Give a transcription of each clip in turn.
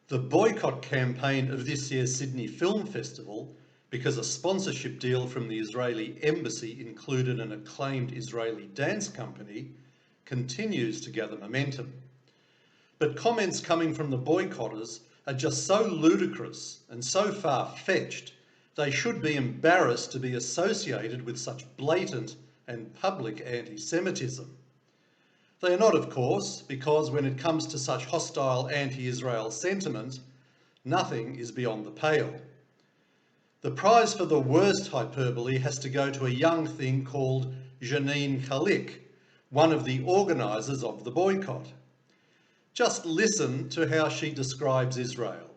The boycott campaign of this year's Sydney Film Festival, because a sponsorship deal from the Israeli embassy included an acclaimed Israeli dance company, continues to gather momentum. But comments coming from the boycotters are just so ludicrous and so far-fetched, they should be embarrassed to be associated with such blatant and public anti-Semitism. They are not, of course, because when it comes to such hostile anti-Israel sentiment, nothing is beyond the pale. The prize for the worst hyperbole has to go to a young thing called Janine Kalik, one of the organisers of the boycott. Just listen to how she describes Israel.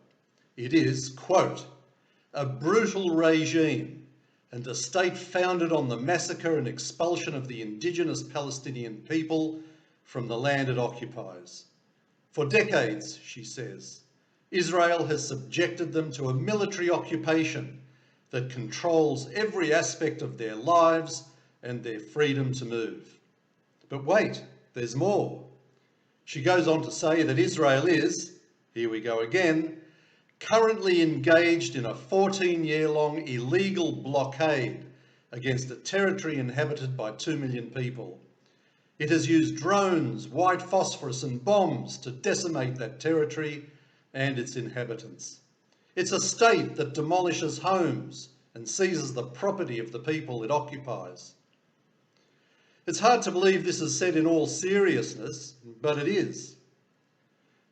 It is, quote, "a brutal regime and a state founded on the massacre and expulsion of the indigenous Palestinian people from the land it occupies. For decades," she says, "Israel has subjected them to a military occupation that controls every aspect of their lives and their freedom to move." But wait, there's more. She goes on to say that Israel is, here we go again, currently engaged in a 14-year-long illegal blockade against a territory inhabited by 2 million people. It has used drones, white phosphorus and bombs to decimate that territory and its inhabitants. It's a state that demolishes homes and seizes the property of the people it occupies. It's hard to believe this is said in all seriousness, but it is.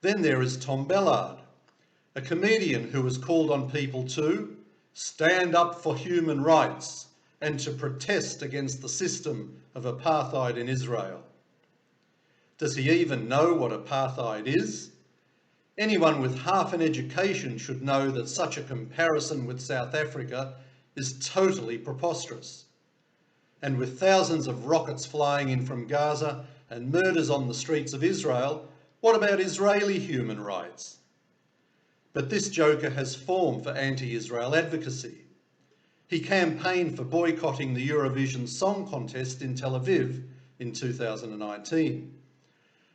Then there is Tom Ballard, a comedian who has called on people to stand up for human rights and to protest against the system of apartheid in Israel. Does he even know what apartheid is? Anyone with half an education should know that such a comparison with South Africa is totally preposterous. And with thousands of rockets flying in from Gaza and murders on the streets of Israel, what about Israeli human rights? But this joker has form for anti-Israel advocacy. He campaigned for boycotting the Eurovision Song Contest in Tel Aviv in 2019.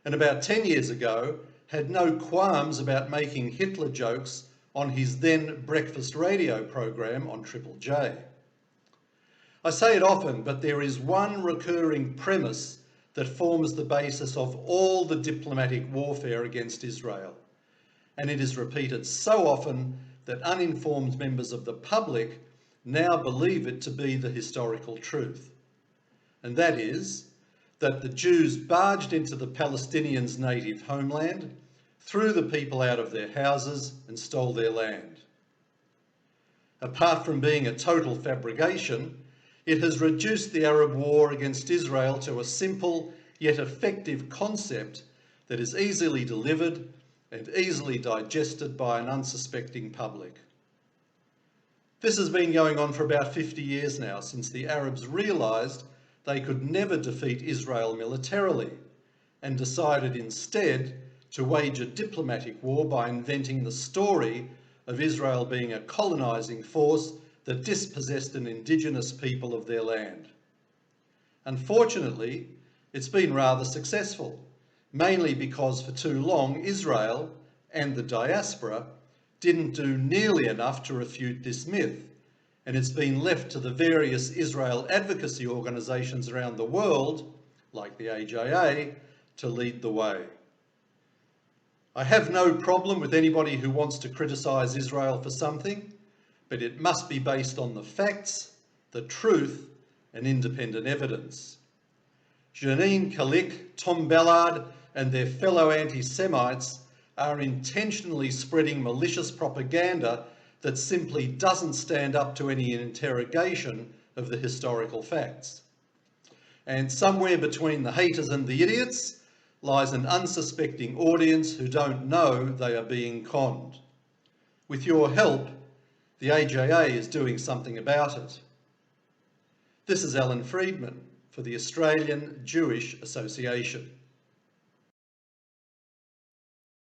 And about 10 years ago, had no qualms about making Hitler jokes on his then breakfast radio program on Triple J. I say it often, but there is one recurring premise that forms the basis of all the diplomatic warfare against Israel. And it is repeated so often that uninformed members of the public now believe it to be the historical truth. And that is that the Jews barged into the Palestinians' native homeland, threw the people out of their houses and stole their land. Apart from being a total fabrication, it has reduced the Arab war against Israel to a simple yet effective concept that is easily delivered and easily digested by an unsuspecting public. This has been going on for about 50 years now, since the Arabs realised they could never defeat Israel militarily and decided instead to wage a diplomatic war by inventing the story of Israel being a colonising force that dispossessed an indigenous people of their land. Unfortunately, it's been rather successful, mainly because for too long Israel and the diaspora didn't do nearly enough to refute this myth, and it's been left to the various Israel advocacy organisations around the world, like the AJA, to lead the way. I have no problem with anybody who wants to criticise Israel for something, but it must be based on the facts, the truth, and independent evidence. Janine Kalik, Tom Ballard, and their fellow anti-Semites are intentionally spreading malicious propaganda that simply doesn't stand up to any interrogation of the historical facts. And somewhere between the haters and the idiots lies an unsuspecting audience who don't know they are being conned. With your help, the AJA is doing something about it. This is Alan Freedman for the Australian Jewish Association.